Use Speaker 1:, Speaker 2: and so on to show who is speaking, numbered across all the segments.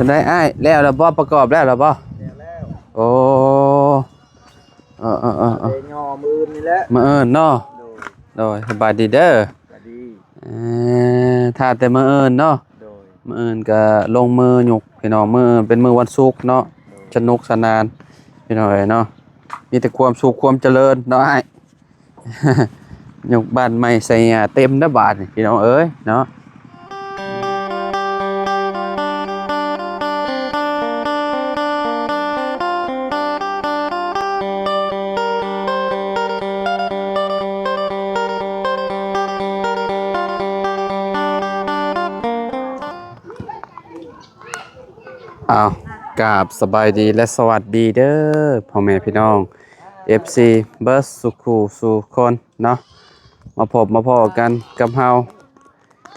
Speaker 1: เป็นได้อ้ายแล้วเราบ่ประกอบแล้วเราบ่
Speaker 2: แล้ว
Speaker 1: โอ้
Speaker 2: ย่อมือนี่แหละ
Speaker 1: มาเนาะโดยสบายดีเด้อ
Speaker 2: ดี
Speaker 1: ถ้าแต่มาเนาะมาก็ลงมือหยกพี่น้องมือเป็นมือวันศุกร์เนาะสนุกสนานพี่น้องเนาะมีแต่ความสุขความเจริญเนาะอ้ายหยกบ้านใหม่ใส่เต็มนะบาทพี่น้องเอ้ยเนาะอ้าวกราบสบายดีและสวัสดีเด้อพ่อแม่พี่น้อง FC เบิร์สสุขูสู่คนเนาะมาพบมาพอกันกับเฮา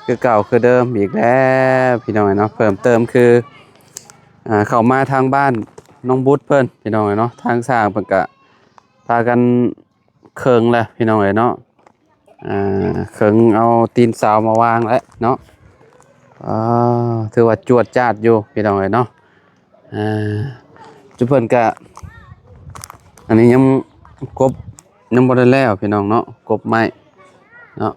Speaker 1: คือเก่าคือเดิมอีกแล้วพี่น้องเนาะเพิ่มเติมคือเข้ามาทางบ้านน้องบุตรเพิ่นพี่น้องเนาะทางสร้างเพิ่นก็พากันเคิงแหละพี่น้องเนาะเคิงเอาตีนเสามาวางแล้วเนาะถือว่าจวดจ้าดอยู่พี่น้องเนาะจุเพิ่นก็อันนี้ยังกบยังบ่ได้แล้วพี่น้องเนาะกบไม้เนาะ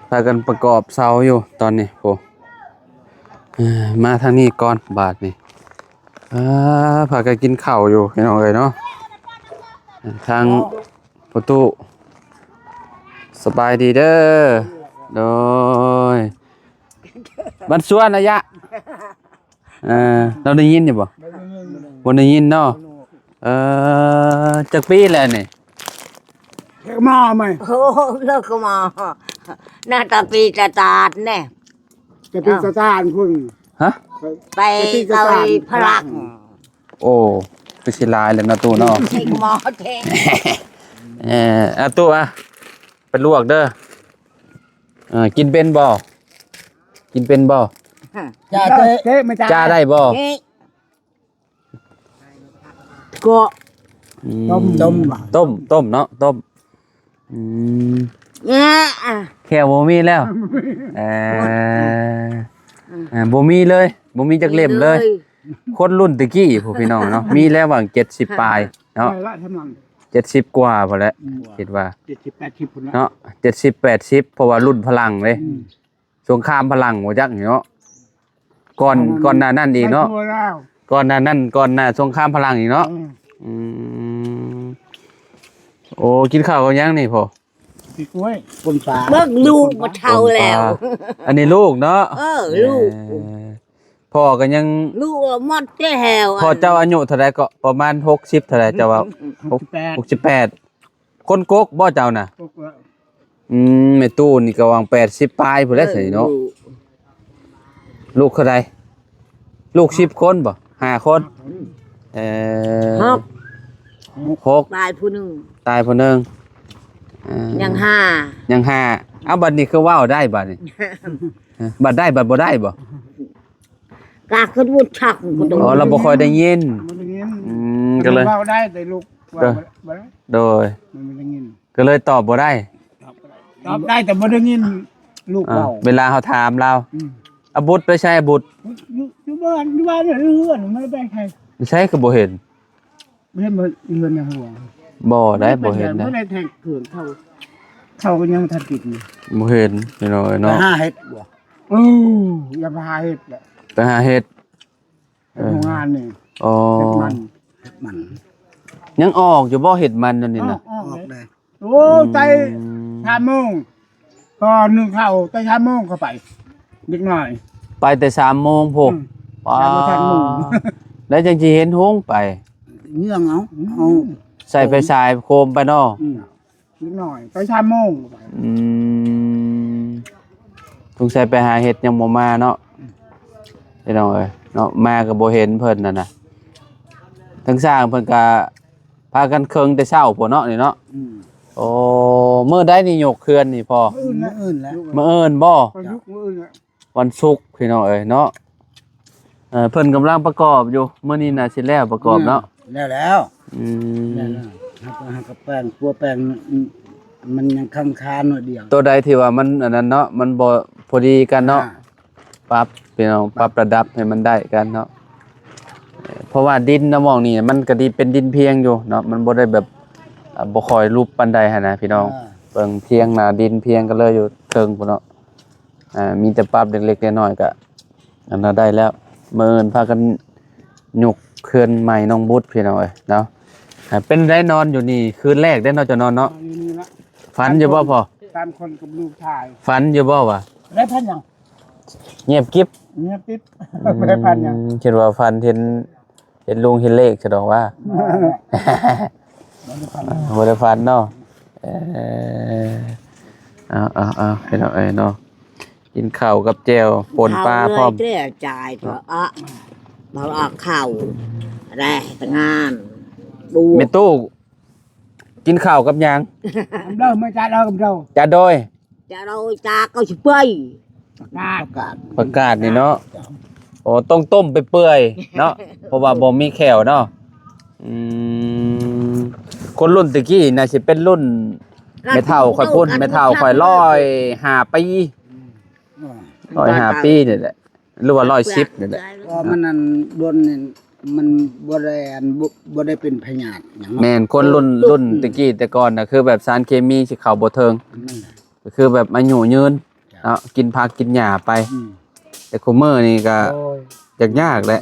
Speaker 1: พากันประกอบเสาอยู่ตอนนี้โอ้มาทางนี้ก่อนบาทนี่พากันกินข้าวอยู่พี่น้องเนาะทางประตูสบายดีเด้อโดยบันส่วนระยะเราได้ยินอยู่บ่บ่ได้ยินเนาะจักปีแล้วนี่
Speaker 2: เลิกมาไหม
Speaker 3: โอ้เลิกมาหน้าตาปีตาตาดแน่
Speaker 2: จะเป็นสถานคุณ
Speaker 1: ฮะ
Speaker 3: ไปเกาหลีพลัง
Speaker 1: โอ้คือสิลายแล้วนะตู้เนาะ
Speaker 3: ใช่หมอเท
Speaker 1: ตู้ไปลวกเด้อกินเป็นบ่กินเป็นบ่
Speaker 2: จ้าเจ๊ไม่
Speaker 1: จ้าได้บ่
Speaker 3: ก็
Speaker 1: ต้มเนาะต้มแค่บ่มีแล้วบ่มีเลยบ่มีจักเล่มเลยคนรุ่นตะกี้พวกพี่น้องเนาะมีแล้วว่าง70ปลายเนาะ70กว่าพอแล้วคิดว่า
Speaker 2: 70-80พุ่น
Speaker 1: เนาะ70-80เพราะว่ารุ่นพลังเลยสงครามพลังบ่จักเนาะก่อนหน้านั้นอีกเนาะก่อนหน้าสงครามพลังอีกเนาะโอ้กินข้าวกันยังนี่พ่อ
Speaker 2: พี่กล้วยปนปลา
Speaker 3: เบิกลูกมาเท่าแล้ว
Speaker 1: อันนี้ลูกเนาะ
Speaker 3: ลูก
Speaker 1: พ่อก็ยัง
Speaker 3: ลูกมดแก้ว
Speaker 1: พ่อเจ้าอายุเท่าไรก็ประมาณ60เท่าไรเจ้าว่า68คนกกบ่เจ้าน่ะแม่ตู้นี่ก็วาง80ปลายพุ่นแล้วสิเนาะลูกเท่าไรลูก10คนบ่5คน6
Speaker 3: ตายผู้หนึ่งยัง5
Speaker 1: เอาบัดนี้คือว้าวได้บัดนี้บัดได้บัดบ่ได้บ่
Speaker 3: กาขึ้นวุ้นชัก
Speaker 1: เราบ่ค่อยได้ยินก็เลย
Speaker 2: ว้าวได้แต่ลูก
Speaker 1: โดยก็เลยตอบบ่ได้
Speaker 2: ตอบได้แต่บ่ได้ยินลูกเว้า
Speaker 1: เวลาเขาถามเราอบุตรไปใช่อบุตร
Speaker 2: อยู่บ้านเรือนไม่ได้ใคร
Speaker 1: ไม่ใช่ก็บ่เห็น
Speaker 2: บ่เห็นเรือนในหัว
Speaker 1: บ่ได้บ่เห็นนะ
Speaker 2: บ่ได้แทงเกินเขาก็ยังทันติดนี่
Speaker 1: บ่เห็นพี่น้อยเนาะ
Speaker 2: หาเฮ็ดบ่อย่าไปหาเฮ็ดแหละ
Speaker 1: ไปหาเฮ็ด
Speaker 2: โรงงานนี่
Speaker 1: อ๋อ
Speaker 2: มัน
Speaker 1: ยังออกอยู่บ่เฮ็ดมันนั่นนี่นะ
Speaker 2: ออกได้โอ้ใจ3 โมงพอนึงเข้าไป3 โมงเข้าไปนิดหน่อย
Speaker 1: ไปแต่3 โมงพวกแล้วจังสิเห็นหงไป
Speaker 2: เงื่องเอา
Speaker 1: ใส่ไฟฉายโคมไปเนาะ
Speaker 2: นิดหน่อยไป3 โมง
Speaker 1: สงสัยไปหาเห็ดยังบ่มาเนาะพี่น้องเอ้ยเนาะมาก็บ่เห็นเพิ่นน่ะนะทั้งสร้างเพิ่นก็พากันเคิงแต่เช้าพุ่นเนาะนี่เนาะโอ้มื้อใดนี่ยกเขื่อนนี่พ่อ
Speaker 2: มื้ออื่นแล้ว
Speaker 1: มื้ออื่นบ่วันศุกร์พี่น้องเอ้ยเนาะเพิ่นกำลังประกอบอยู่มื้อนี้น่าสิแล้วประกอบเนาะ
Speaker 2: แล้วกับแป้งกลัวแป้งมันยังค้างๆหน่อยเดียว
Speaker 1: ตัวใดที่ว่ามันอันนั้นเนาะมันบ่พอดีกันเนาะ ปรับพี่น้องปรับระดับให้มันได้กันเนาะเพราะว่าดินนะหมองนี่มันก็ดีเป็นดินเพียงอยู่เนาะมันบ่ได้แบบบ่ค่อยรูปปานใดหั่นนะพี่น้องเบิ่งเพียงหน้าดินเพียงก็เลยอยู่เทิงพุ่นเนาะมีแต่ปรับเล็กๆน้อยๆก็อันนั้นได้แล้วมื้ออื่นพากันยกเขื่อนใหม่น้องบุตรพี่น้องเอ้ยเนาะเป็นได้นอนอยู่นี่คืนแรกได้นอนจะนอนเนาะ
Speaker 2: อยู่นี่ละ
Speaker 1: ฝันอยู่บ่พอ
Speaker 2: 3 คนกับลูกชาย
Speaker 1: ฝันอยู่บ่วะ
Speaker 2: ได้พันยัง
Speaker 1: เงียบกิ๊บ
Speaker 2: เงียบปิ๊บไม่ได้พันยัง
Speaker 1: คิดว่าฝันเห็นลุงเห็นเลขฉะดอกว่า บ่ได้ฝันเนาะเอาพี่น้องเอ้ยเนาะกินข้าวกับแจ่วป่นปลาพร้อม
Speaker 3: เด้อจ่ายเถอะบ่ออกข้าวได้ทำงานดู
Speaker 1: แม่ตู้กินข้าวกับหยัง
Speaker 2: เริ่มไม่จ่ายเรากับเรา
Speaker 1: จะโดย
Speaker 3: จะเราตาก็สิไป
Speaker 2: กาด
Speaker 1: ประกาศนี่เนาะโอ้ต้องต้มไปเปื่อยเนาะเพราะว่าบ่มีแขวเนาะคนรุ่นตะกี้น่าสิเป็นรุ่นไม่เท่าข่อยพุ่นไม่เท่าข่อย105 ปี105 ปีนี่แหละหรือว่า110นี่แหละ
Speaker 2: ก็มันนั่นบนนี่มันบ่ได้อันบ่ได้เป็นพยาธิหยัง
Speaker 1: แม่นคนรุ่นตะกี้แต่ก่อนน่ะคือแบบสารเคมีสิเข้าบ่เทิงก็คือแบบอายุยืนเนาะกินผักกินหญ้าไปแต่คุมื้อนี่ก็
Speaker 2: โอ้ย
Speaker 1: ยากแหละ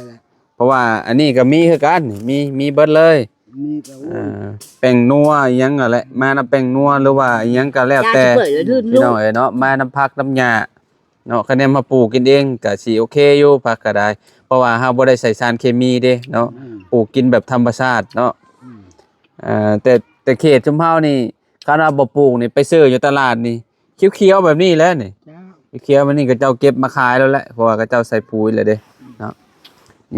Speaker 1: เพราะว่าอันนี้ก็มีคือกันมีเบิดเลย
Speaker 2: มีก็โอ้ย
Speaker 1: แป้งนัวอิหยังก็แหละมาน้ำแป้งนัวหรือว่าอิหยังก็แล้วแต่
Speaker 3: เปิดแล้วลื่น
Speaker 1: พี่น้องเอ้ยเนาะมาน้ำผักน้ำหญ้าเนาะคะแนนมาปลูกกินเองก็สิโอเคอยู่ผักก็ได้เพราะว่าเฮาบ่ได้ใส่สารเคมีเด้เนาะปลูกกินแบบธรรมชาติเนาะแต่เขตชุมเฮานี่คันว่าบ่ปลูกนี่ไปซื้ออยู่ตลาดนี่เขียวๆแบบนี้แหล้วนี่
Speaker 2: จ้า
Speaker 1: เขียวมันนี่ก็เจ้าเก็บมาขายแล้วแหละเพราะว่าก็เจ้าใส่ปุ๋ยแล้วเด้เนาะ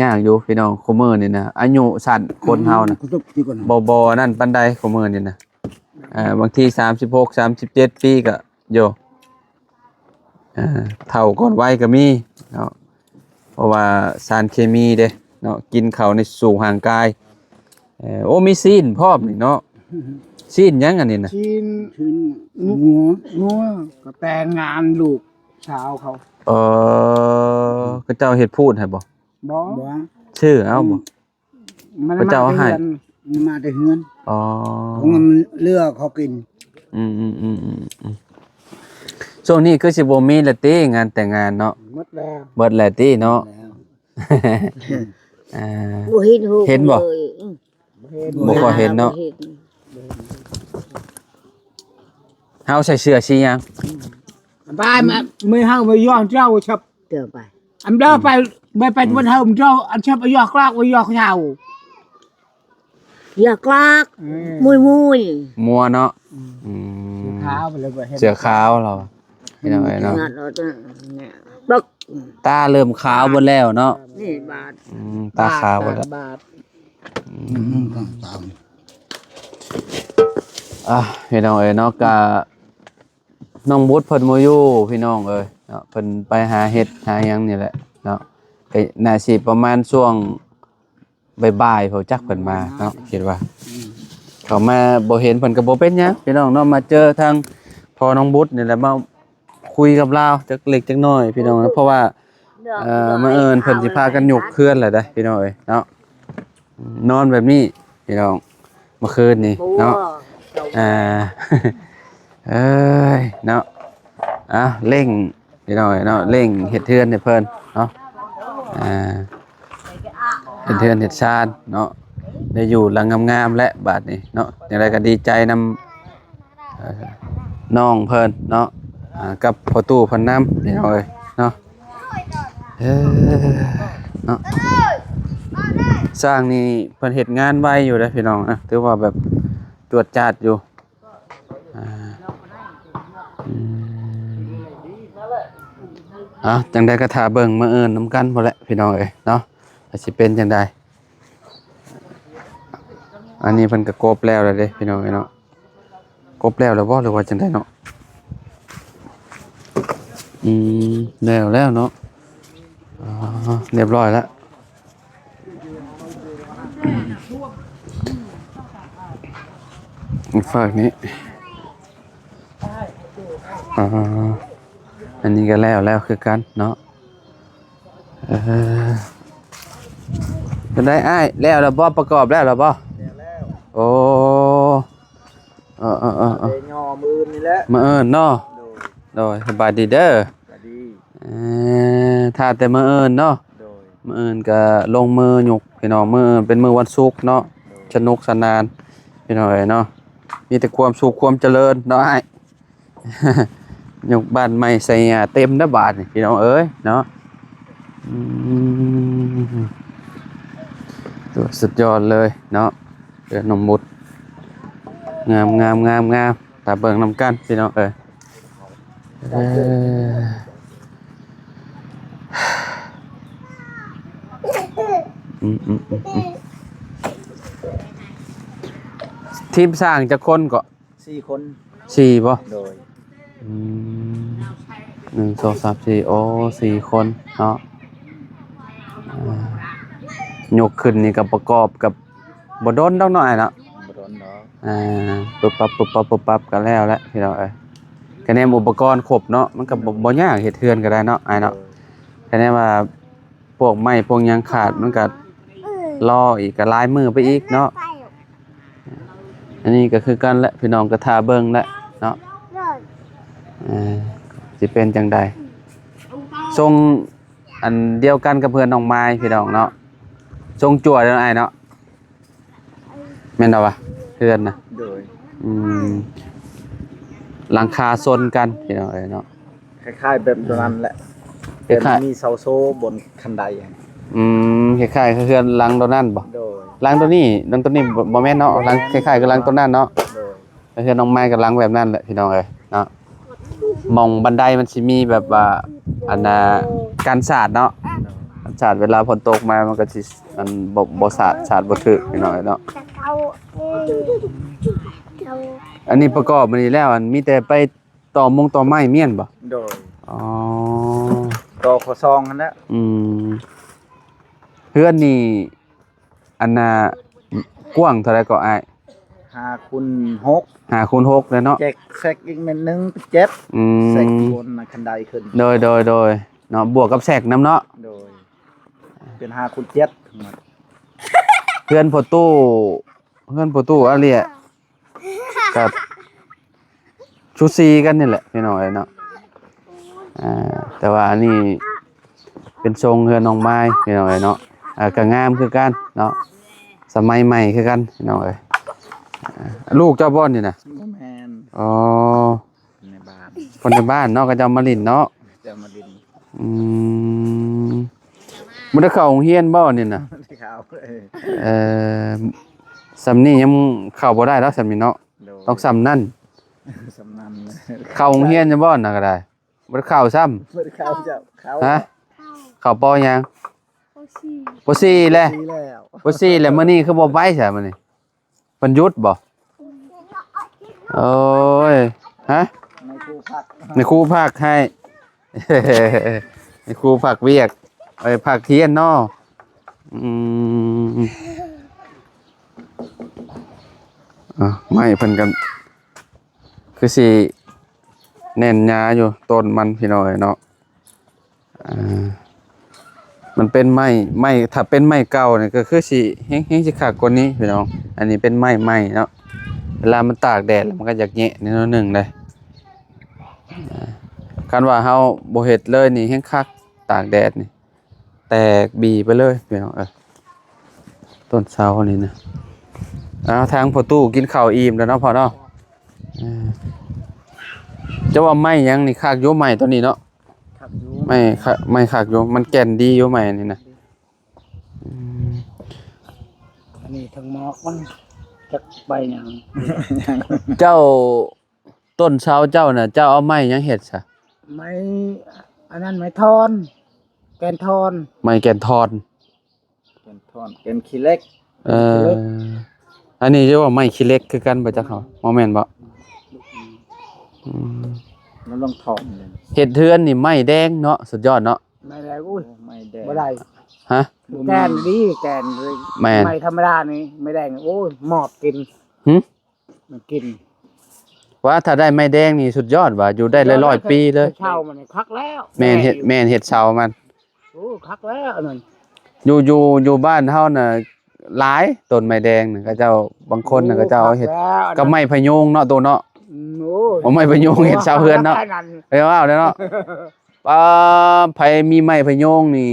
Speaker 1: ยากอยู่พี่น้องคุมื้อนี่นะอายุสั้นคนเฮานะ
Speaker 2: กูตกที่ก่อน
Speaker 1: บ่นั่นปานใดคุมื้อนี่นะบางที36 37ปีก็โยเฒ่าก่อนวัยก็มีเนาะเพราะว่าสารเคมีเด้เนาะกินเข้าในสู่ห่างกายโอ้มีซีนพร้อมนี่เนาะซีนหยังอันนี้นะ
Speaker 2: ชิ้นงัวก็แต่งงานลูกสาวเขา
Speaker 1: ก็เจ้าเฮ็ดพูดให้บ่
Speaker 2: บ่
Speaker 1: ชื่อเอาบ่
Speaker 2: มัน
Speaker 1: พระเจ้าให้
Speaker 2: มันมาแต่เฮือน
Speaker 1: อ๋อ
Speaker 2: ของมันเลือกเขากิน
Speaker 1: อืมช่วงนี้คือสิบ่มีละติงานแต่งงานเนาะ
Speaker 2: หมดแล้ว
Speaker 1: เบิดแล้วติเนาะ
Speaker 2: แล้ว
Speaker 1: อ่า
Speaker 3: บ่เห็น
Speaker 1: บ่
Speaker 2: เฮ็ด
Speaker 1: บ่ค่อยเห็นเนาะ เฮาใส่เสื้อสีหยัง
Speaker 2: บ้านมาไม่เฮาไปย้อนเจ้าชับ
Speaker 3: เดินไป
Speaker 2: อันเด้อไปไม่ไปวันเฮาเจ้าอันชับไปยอกลากไปยอกเช้า
Speaker 3: อย่ากลากมุย
Speaker 1: มัวเนาะอืม
Speaker 2: ขาวไปเลยบ่เห็น
Speaker 1: เสื้อขาวเราพี่น้องเอ้ยเนาะ
Speaker 3: งานเราบัก
Speaker 1: ตาเริ่มขาวหมดแล้วเนาะ
Speaker 3: นี่บาท
Speaker 1: ตาขาวหมดแล้ว
Speaker 2: บาท
Speaker 1: พี่น้องเอ้ยเนาะก็น้องบุตรเพิ่นบ่อยู่พี่น้องเอ้ยเนาะเพิ่นไปหาเห็ดหาหยังนี่แหละเนาะไปน่าสิประมาณช่วงบ่ายๆเขาจักเพิ่นมาเนาะคิดว่าเขามาบ่เห็นเพิ่นก็บ่เป็นหยังพี่น้องเนาะมาเจอทางพ่อน้องบุตรนี่แหละมาคุยกับเราจักเล็กจักน้อยพี่น้องนะเพราะว่ามาเอิญเพิ่นสิพากันยกเคลื่อนแหละเด้อพี่น้องเอ้ยเนาะนอนแบบนี้พี่น้องเมื่อคืนนี่เนาะ เอ้ยเนาะเร่งพี่น้อยเนาะเร่งเฮ็ดเทือนให้เพิ่นเนาะเฮ็ดเทือนเฮ็ดชาญเนาะได้อยู่หลังงามๆและบาดนี้เนาะอย่างไรก็ดีใจนำน้องเพิ่นเนาะกับพ่อตู้เพิ่นนำพี่น้อยเนาะเนาะสร้างนี่เพิ่นเฮ็ดงานไวอยู่เด้อพี่น้องนะถือว่าแบบตรวจจัดอยู่จังใดก็ท่าเบิ่งมาเอิ้นนํกันบ่แหละพี่น้องเอ้ยเนาะว่าสิเป็นจังใดอันนี้เพิ่นก็กบแล้วเด้พี่น้องเอ้ยเนาะกบแล้วบ่หรือว่าจังใดเนาะแล้วเนาะเรียบร้อยแล้วฝากนี้อันนี้ก็แล้วคือกันเนาะ อเป็นได้อ้ายแล้วล่ะบ่ประกอบแล้วล่ะบ่
Speaker 2: แล้ว
Speaker 1: โอ้
Speaker 2: เดยอมือนี่แหละ
Speaker 1: มาเอิ้นเนาะโดยสบายดีเด้อ
Speaker 2: สวัสดี
Speaker 1: ถ้าแต่มาเอิ้นเนาะ
Speaker 2: โดย
Speaker 1: มาเอิ้นก็ลงมือหยุกพี่น้องมื้อเป็นมื้อวันศุกร์เนาะสนุกสนานพี่น้องเอ้ยเนาะมีแต่ความสุขความเจริญเนาะอ้าย ยกบ้านใหม่ใส่หญ้าเต็มเด้อบาดนี่พี่น้องเอ้ยเนาะอืมตัวสุดยอดเลยเนาะเดือนนมมุดงามตาเบิ่งนำกันพี่น้องเอ้ยอืมทีมสร้างจะคนก็
Speaker 2: 4 คน
Speaker 1: 4ป่ะ
Speaker 2: โดย
Speaker 1: 1 2 3 4โอ้4 คนเนาะยกขึ้นนี่กับประกอบกับบดนต้องหน่อยเนาะ
Speaker 2: บ่โดนเนาะ
Speaker 1: ปุ๊บปั๊บกันแล้วแหละพี่น้องเอ้ยคะแนนอุปกรณ์ครบเนาะมันก็บ่ยากเฮ็ดเทือนก็ได้เนาะอ้ายเนาะคะแนนว่าพวกไม้พวกหยังขาดมันก็รออีกก็หลายมือไปอีกเนาะอันนี้ก็คือกันแหละพี่น้องก็ท่าเบิ่งแหละเนาะสิเป็นจังใดทรงอันเดียวกันกับเพื่อนน้องไม้พี่น้องเนาะทรงจั่วเด้ออ้ายเนาะแม่นบ่วะเพื่อนน่ะ
Speaker 2: โดย
Speaker 1: หลังคาซนกันพี่น้องเอ้ยเนาะ
Speaker 2: คล้ายๆแบบตัวนั้นแหละ
Speaker 1: คล้ายๆ
Speaker 2: มีเสาโซ่บนคันได
Speaker 1: คล้ายๆคือหลังตัวนั้นบ่
Speaker 2: โดย
Speaker 1: หลังตัวนี้บ่แม่นเนาะหลังคล้ายๆกับหลังตัวนั้นเนาะ
Speaker 2: โดย
Speaker 1: ก็คือน้องไม้กับหลังแบบนั้นแหละพี่น้องเอ้ยเนาะมองบันไดมันสิมีแบบว่าอันน่ะกันสาดเนาะกันสาดเวลาฝนตกมามันก็สิมันบ่สาดบ่ถึกพี่น้องเอ้ยเนาะอันนี้ประกอบมานี่แล้วอันมีแต่ไปต่อไม้เมียนบ่
Speaker 2: โดย
Speaker 1: อ๋อ
Speaker 2: ต่อขอซองกันแล้ว
Speaker 1: เพื่อนนี่อันน่ะกว้างเท่าไรก็อ้าย
Speaker 2: 5 คูณ 6
Speaker 1: 5 คูณ 6เลยเนาะ
Speaker 2: แจกแซกอีกเม็ดนึงเป็น7แซกบนคันไดขึ้น
Speaker 1: โดยเนาะบวกกับแสกน้ำเนาะ
Speaker 2: โดยเป็น5 คูณ 7ทั้งหมด
Speaker 1: เพื่อนพอตู้อะไรอ่ะกับชุดซีกันนี่แหละพี่น้องเนาะแต่ว่าอันนี้เป็นทรงเฮือนน้องไม้พี่น้องเนาะก็งามคือกันเนาะสมัยใหม่คือกันพี่น้องลูกเจ้าบ่อนนี่นะ
Speaker 2: บ่แม่น
Speaker 1: อ๋อ
Speaker 2: ในบ้าน
Speaker 1: คนในบ้านเนาะก็จะมาลินเนาะ
Speaker 2: จะมาดิน
Speaker 1: มันได้เข้าโรงเรียนบ่นี่น่ะ
Speaker 2: ที่เขา
Speaker 1: สำนี่ยังเข้าบ่ได้แล้วสำนี่เนาะ
Speaker 2: โดย
Speaker 1: ต้องสำนั่น
Speaker 2: สำนัน
Speaker 1: เข้าโรงเรียนจะบ่น่ะก็ได้บ่ได้เข้าซ้ำ
Speaker 2: บ่ได้เขาจะเขา
Speaker 1: ฮะเข้าปอยังปอสี่แหละ
Speaker 2: ดีแล้ว
Speaker 1: ปอสี่แล้วมื้อนี้คือบ่ไปซะมื้อนี้เพิ่นหยุดบ่โอ้ยฮะ
Speaker 2: ในครูพัก
Speaker 1: ในครูภาคให้ ในครูภาคเวียกภาคเทียนเนาะไม่เพิ่นกันคือสิแน่นยาอยู่ต้นมันพี่น้อยเนาะมันเป็นไม้ถ้าเป็นไม้เก่าเนี่ยก็คือสิแห้งสิคักกว่านี้พี่น้องอันนี้เป็นไม้เนาะเวลามันตากแดดแล้วมันก็อยากแงะนิดนึงเลยคันว่าเฮาบ่เฮ็ดเลยนี่แห้งคักตากแดดนี่แตกบีไปเลยพี่น้องต้นเสานี่นะทางพ่อตู้กินข้าวอิ่มแล้วเนาะพ่อเนาะจะว่าไม้ยังนี่คักอยู่ไม้ตัวนี้เนาะ
Speaker 2: ครับอยู่
Speaker 1: ไม่คักอยู่มันแก่นดีอยู่ไม้นี่นะ
Speaker 2: อันนี้ทั้งหมอกมันจักใบหยัง
Speaker 1: เจ้าต้นเสาเจ้าน่ะเจ้าเอาไม้ยังเฮ็ดซะ
Speaker 2: ไม้อันนั้นไม้ทอน แกนทอน
Speaker 1: ไม้แก่นทอน
Speaker 2: แกนทอนแกนขี้เล็ก
Speaker 1: อันนี้เรียกว่าไม้ขี้เหล็กคือกันบ่จักเขาบ่แม่นบ่
Speaker 2: มันลงทอนเลย
Speaker 1: เฮ็ดเทือนนี่ไม้แดงเนาะสุดยอดเนาะ
Speaker 2: ไม่ได้อุ้ยไม่แดง
Speaker 4: บ่ได้
Speaker 1: ฮะ
Speaker 4: แกนดีแกนเลย
Speaker 1: แม่น
Speaker 4: ไม่ธรรมดานี่ไม่ได้โอ้ยหมอบกิน
Speaker 1: หึ
Speaker 4: มันกิน
Speaker 1: ว่าถ้าได้ไม้แดงนี่สุดยอดว่ะอยู่ได้ร้อยๆปีเลย
Speaker 4: เช่ามันนี่พักแล้ว
Speaker 1: แม่นเฮ็ดเสามัน
Speaker 4: โอ้คักแล้วนั่น
Speaker 1: อยู่บ้านเฮาน่ะหลายต้นไม้แดงน่ะเขาเจ้าบางคนน่ะเขาเจ้าเอาเฮ็ดกับไม้พะยูงเนาะตัวเนาะ
Speaker 4: โอ้
Speaker 1: เอาไม้พะยูงเฮ็ดชาวเฮือนเนาะไปว่าเด้อเนาะไผมีไม้พะยูงนี่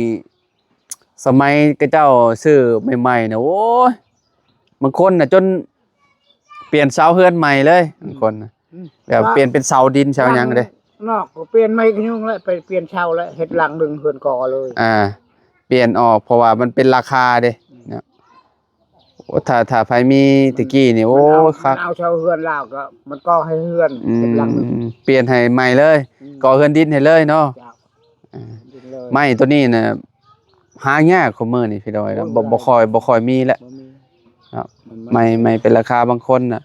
Speaker 1: สมัยเขาเจ้าซื้อใหม่ๆน่ะโอ้ยบางคนน่ะจนเปลี่ยนเสาเฮือนใหม่เลยบางคนน่ะแบบเปลี่ยนเป็นเสาดินเสาหยังเด้
Speaker 4: นอกก็เปลี่ยนไม่ยุ่งแล้วไปเปลี่ยนเช่าแล้วเฮ็ดหลังดึงเฮือนก่อเลย
Speaker 1: เปลี่ยนออกเพราะว่ามันเป็นราคาเด้เนาะโอ้ถ้าไผมีตะกี้นี่โอ้ครับ
Speaker 4: มันเอาเช่าเฮือนลาวก็มันก็ให้เฮือนเฮ็ดหลังดึง
Speaker 1: เปลี่ยนให้ใหม่เลยก่อเฮือนดินให้เลยเนาะ
Speaker 4: จ้าดินเลย
Speaker 1: ไม้ตัวนี้น่ะหายากคุมื้อนี่พี่ดอยแล้วบ่ค่อยมีแล้ว
Speaker 4: บ่มี
Speaker 1: ครับ ไม่เป็นราคาบางคนน่ะ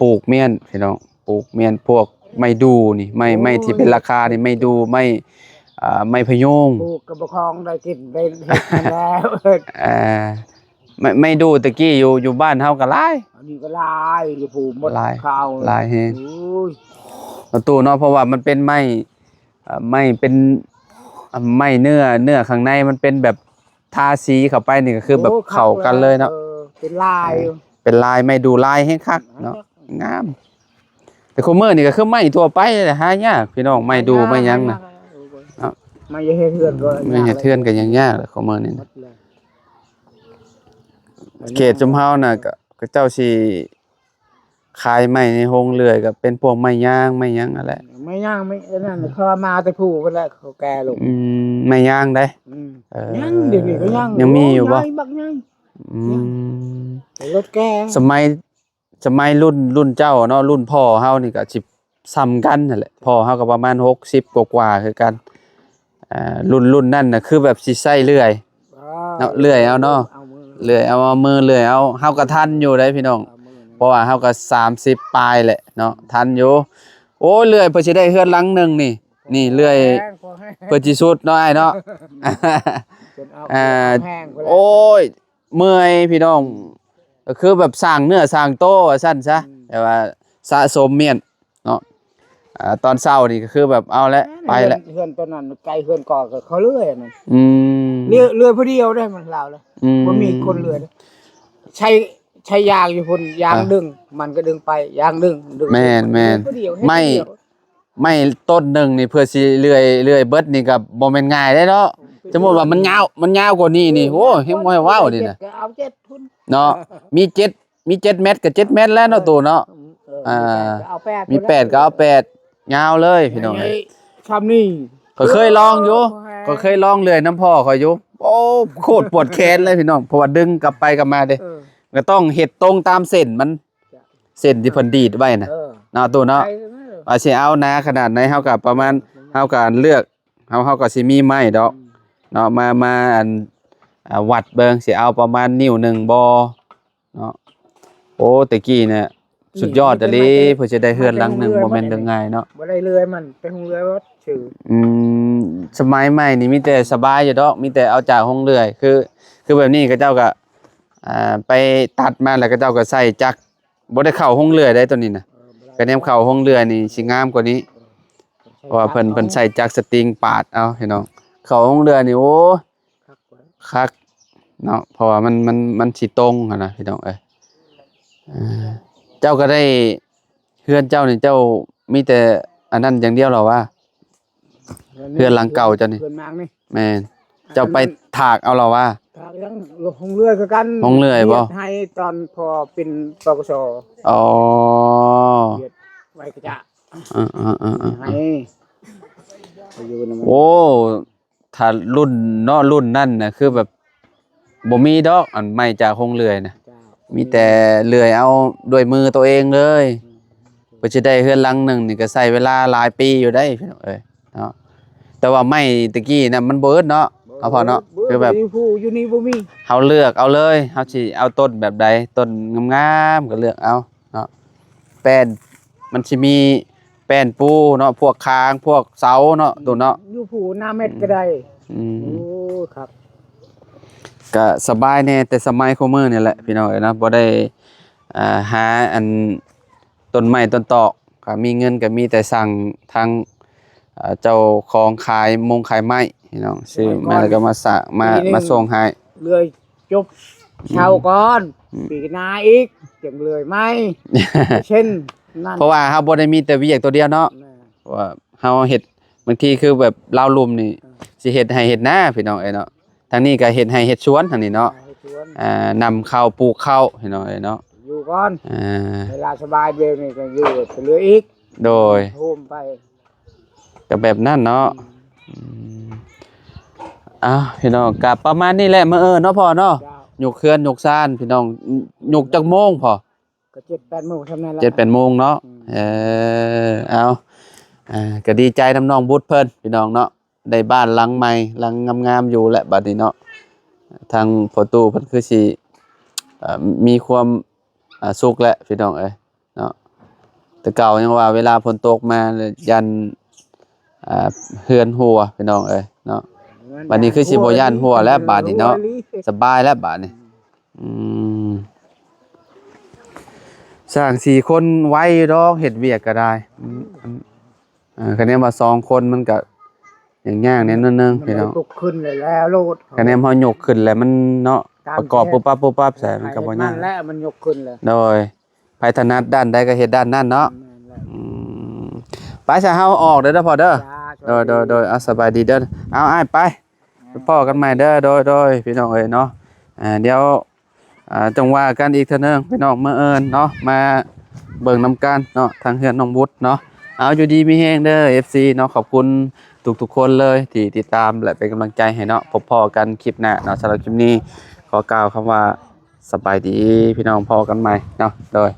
Speaker 1: ปลูกเมียนพี่น้องปลูกเมียนพวกไม้ดูนี่ไม้ที่เป็นราคานี่ไม้ดูไม้พะยูง
Speaker 4: ปลูกกระบะคองได้กินได้เฮ็ดกันแล้ว
Speaker 1: ไม่ดูตะกี้อยู่บ้านเฮาก็หลาย
Speaker 4: อันนี้ก็ลายอยู่ผูหมด
Speaker 1: ลาย
Speaker 4: ข้าว
Speaker 1: หลายแฮง
Speaker 4: โอ้ย
Speaker 1: เอาตู้เนาะเพราะว่ามันเป็นไม้ไม่เป็นไม้เนื้อข้างในมันเป็นแบบทาสีเข้าไปนี่ก็คือแบบ
Speaker 4: โ
Speaker 1: เข้ากันเลยเนาะ
Speaker 4: เป็นลาย
Speaker 1: เป็นลายไม้ดูลายแฮงคักเนาะงาม แต่คุมื้อนี่ก็คือไม้ทั่วไปแหละหายากพี่น้องไม้ดูไม้หยังน่ะ ครับ
Speaker 4: ไม่เฮ็ดเฮือนก็
Speaker 1: ไม่เฮ็ดเทือนก็ยังยากเลยคุมื้อนี่
Speaker 4: หม
Speaker 1: นะ
Speaker 4: ดเลย
Speaker 1: เขตชุมเฮาน่ะก็เจ้าสิขายไม้ในโรงเรือยก็เป็นพวกไม้ย่างไม้หยังนั่นแหละ
Speaker 4: ไม่ย่างไม่นั่นเขามาแต่ผู้เพิ่นแหละเขาแก่ลง
Speaker 1: ไม้ย่างได้
Speaker 4: อืม
Speaker 1: ยั
Speaker 4: ยังเดี๋ยวนี้ก็ยัง
Speaker 1: ยังมีอยู่บ่
Speaker 4: โบักยัง
Speaker 1: อืม
Speaker 4: รถแก่
Speaker 1: สมัยรุ่นเจ้าเนาะรุ่นพ่อเฮานี่ก็สิซ้ำกันนั่นแหละพ่อเฮาก็ประมาณ60กว่าๆคือกันรุ่นนั่นน่ะคือแบบสิใช้เลื่อย เนาะเลื่อยเอาเนาะ
Speaker 4: มือ
Speaker 1: เลื่อยเอามือเลื่อยเอาเฮาก็ทันอยู่ได้พี่น้อง
Speaker 4: เอามือ
Speaker 1: เพราะว่าเฮาก็30ปลายแหละเนาะทันอยู่โอ้เลื่อยเพิ่นสิได้เฮือนหลังหนึงนี่เลื่อยเพิ่นสิสุดเนาะอ้ายเนาะ
Speaker 4: จนเอา
Speaker 1: อ่า
Speaker 4: แห้งไปแล้ว
Speaker 1: โอ้ยเมื่อยพี่น้องก็คือแบบสร้างเนื้อสร้างโตว่าซั่นซะแต่ว่าสะสมเมียนเนาะตอนเช้านี่ก็คือแบบเอาละไปละ
Speaker 4: เฮือนตัวนั้นไกลเฮือนก่อก็เขาเลื่อยนั่น
Speaker 1: อืม
Speaker 4: เลื่อยผู้เดียวได้มันลาวเลย
Speaker 1: อืม
Speaker 4: บ่มีคนเลื่อยเลยใช้ยางอยู่พุ่นยางดึงมันก็ดึงไปยางดึง
Speaker 1: แม่น
Speaker 4: เลื่อยผู้เดียวเฮ็ด
Speaker 1: ไม่
Speaker 4: ผู้เดียว
Speaker 1: ไม่ต้นหนึงนี่เพื่อสิเลื่อยเบิดนี่ก็บ่แม่นง่ายเด้เนาะสมมุติว่ามันยาวกว่านี้นี่โอ้เฮ็ดบ่ให้ว้าวนี่น่ะ
Speaker 4: ก็เอา7ทุน
Speaker 1: เนาะมี7เม็ดก็7เม็ดแล้วเนาะตู่เนาะ
Speaker 4: เอาแปด
Speaker 1: มี8ก็เอา8ยาวเลยพี่น้อง
Speaker 4: ไอ้คำนี้
Speaker 1: ก็เคยลองอยู่ก็เคยลองเลื่อยน้ำพ่อข่อยอยู่โอ้โคตรปวดแขนเลยพี่น้องเพราะว่าดึงกลับไปกลับมาเด้
Speaker 4: เออ
Speaker 1: ก็ต้องเฮ็ดตรงตามเส้นมันเส้นที่เพิ่นดีดไว้น่ะ
Speaker 4: เออ
Speaker 1: เนาะตู่เนาะ
Speaker 4: ไปเลย
Speaker 1: ว่าสิเอาหนาขนาดไหนเฮาก็ประมาณเฮาก็เลือกเฮาก็สิมีไม้ดอกเนาะมาอันวัดเบิ่งสิเอาประมาณนิ้วหนึงบ่เนาะโอ้ตะกี้เนี่ยสุดยอดอะลิเพื่อจะได้เฮือนหลังหนึงบ่แม่นเรื่องง่ายเนาะ
Speaker 4: บ่ได้เลื่อยมันไปหงเลื่อยวัดชื่อ
Speaker 1: อืมสมัยใหม่นี่มีแต่สบายอยู่ดอกมีแต่เอาจากห้องเลื่อยคือแบบนี้ก็เจ้าก็ไปตัดมาแล้วก็เจ้าก็ใส่จักรบ่ได้เข้าห้องเลื่อยได้ตัวนี้น่ะก็แนมเข้าห้องเลื่อยนี่สิงามกว่านี้เพราะว่าเพิ่นใส่จักรสตริงปาดเอาพี่น้องเข้าห้องเลื่อยนี่โอ้คักเนาะเพราะว่ามันสิตรงหั่นน่ะพี่น้องเอ้ยเจ้าก็ได้เฮือนเจ้านี่เจ้ามีแต่อันนั้นอย่างเดียวเหรอวะ เพื่อนหลังเก่าจ้ะนี่
Speaker 4: เพื่อนมากนี่
Speaker 1: แม่นเจ้าไปถากเอาเหรอวะ
Speaker 4: ทางยังหงเลื่อยคือกัน
Speaker 1: หงเลื่อยบ่
Speaker 4: ฮ็ดให้ตอนพอเป็นปกส
Speaker 1: อ๋อ
Speaker 4: เฮ็ดไว้ก็จะ
Speaker 1: ๆ
Speaker 4: ให้ ไปอยู่นำ
Speaker 1: ๆโอ้ถ้ารุ่นนั่นน่ะคือแบบบ่มีดอกอันใหม่จากโรงเรือยน่ะ
Speaker 4: เจ้า
Speaker 1: มีแต่เลื่อยเอาด้วยมือตัวเองเลยเพื่อจะได้เฮือนหลังหนึงนี่ก็ใช้เวลาหลายปีอยู่ได้พี่น้องเอ้ยเนาะแต่ว่าไม้ตะกี้น่ะมันบ่อึดเนาะเอาพอเนาะคือแบบ
Speaker 4: อยู่ผู้อยู่นี่บ่มี
Speaker 1: เฮาเลือกเอาเลยเฮาสิเอาต้นแบบใดต้นงามๆก็เลือกเอาเนาะแป้นมันสิมีแป้นปูเนาะพวกคางพวกเสาเนาะตัวเนาะ
Speaker 4: อยู่ผู้หน้าเม็ดก็ได้
Speaker 1: อืม
Speaker 4: โอ้ครับ
Speaker 1: ก็สบายแน่แต่สมัยโคมื้อนี่แหละพี่น้องเอ้ยเนาะบ่ได้หาอันต้นไม้ต้นตอกก็มีเงินก็มีแต่สั่งทางเจ้าของขายไม้ พี่น้องซื้อมาแล้วก็มาสะมาส่งให้
Speaker 4: เลื่อยจบเช่าก่อนปีหน้าอีกจังเลยไหม เช่นนั่น
Speaker 1: เพราะว่าเฮาบ่ได้มีแต่เวียกตัวเดียวเนาะเพราะว่าเฮาเฮ็ดบางทีคือแบบลาวลุมนี่สิเฮ็ดให้เฮ็ดนาพี่น้องเอ้ยเนาะทางนี้ก็เฮ็ดให้เฮ็ดสวนทางนี้เนาะ
Speaker 4: ให้ชวน
Speaker 1: นำข้าวปลูกข้าวพี่น้องเอ้ยเนาะ
Speaker 4: อยู่ก่อน
Speaker 1: อ่า
Speaker 4: เวลาสบายเบลนี่ก็อยู่ไปเรื่อยอีก
Speaker 1: โดย
Speaker 4: โฮมไป
Speaker 1: ก็แบบนั้นเนาะอ้าวพี่น้องก็ประมาณนี้แหละมื้อเนาะพ่อเนาะ
Speaker 4: เจ้า
Speaker 1: หยกเขื่อนหยกซานพี่น้องหยกจักโมงพ่อ
Speaker 4: ก็7-8 มื้อเท่านั้นแหละ
Speaker 1: 7-8โมงเนาะเอาก็ดีใจนำน้องบุตรเพิ่นพี่น้องเนาะได้บ้านหลังใหม่หลังงามๆอยู่แหละบัดนี้เนาะทางพ่อตู่เพิ่นคือสิมีความสุขแหละพี่น้องเอ้ยเนาะแต่เก่ายังว่าเวลาฝนตกมาเลยยันเฮือนหัวพี่น้องเอ้ยเนาะ บัดนี้คือสิบ่ย้านหัวแล้วบาดนี้เนาะ สบายแล้วบาดนี้สร้าง4คนไว้ดอกเฮ็ดเวียกก็ได้คะแนนว่า2คนมันก็อย่างยากแน่นนึงพี่น้อง
Speaker 4: ตกขึ้นเลยแล้วโลด
Speaker 1: คะแนนเฮายกขึ้นแล้วมันเนาะประกอบปุ๊บปั๊บใส่มันก็บ่ยาก
Speaker 4: นั่นแหละมันยกขึ้นเลย
Speaker 1: โดยไผถนัดด้านใดก็เฮ็ดด้านนั้นเนาะไปซะเฮาออกเด้อพ่อเด้อโดยสบายดีเด้อเอาอ้ายไปพ่อกันใหม่เด้อโดยพี่น้องเอ้ยเนาะเดี๋ยวจังว่ากันอีกเทื่อนึงพี่น้องมื้อเอิ้นเนาะมาเบิ่งนำกันเนาะทางเฮือนน้องบุตรเนาะเอาอยู่ดีมีแฮงเด้อ FC เนาะขอบคุณทุกๆคนเลยที่ติดตามและเป็นกำลังใจให้เนาะพบพอกันคลิปหน้าเนาะสำหรับคลิปนี้ขอกล่าวคำว่าสบายดีพี่น้องพอกันใหม่เนาะโดย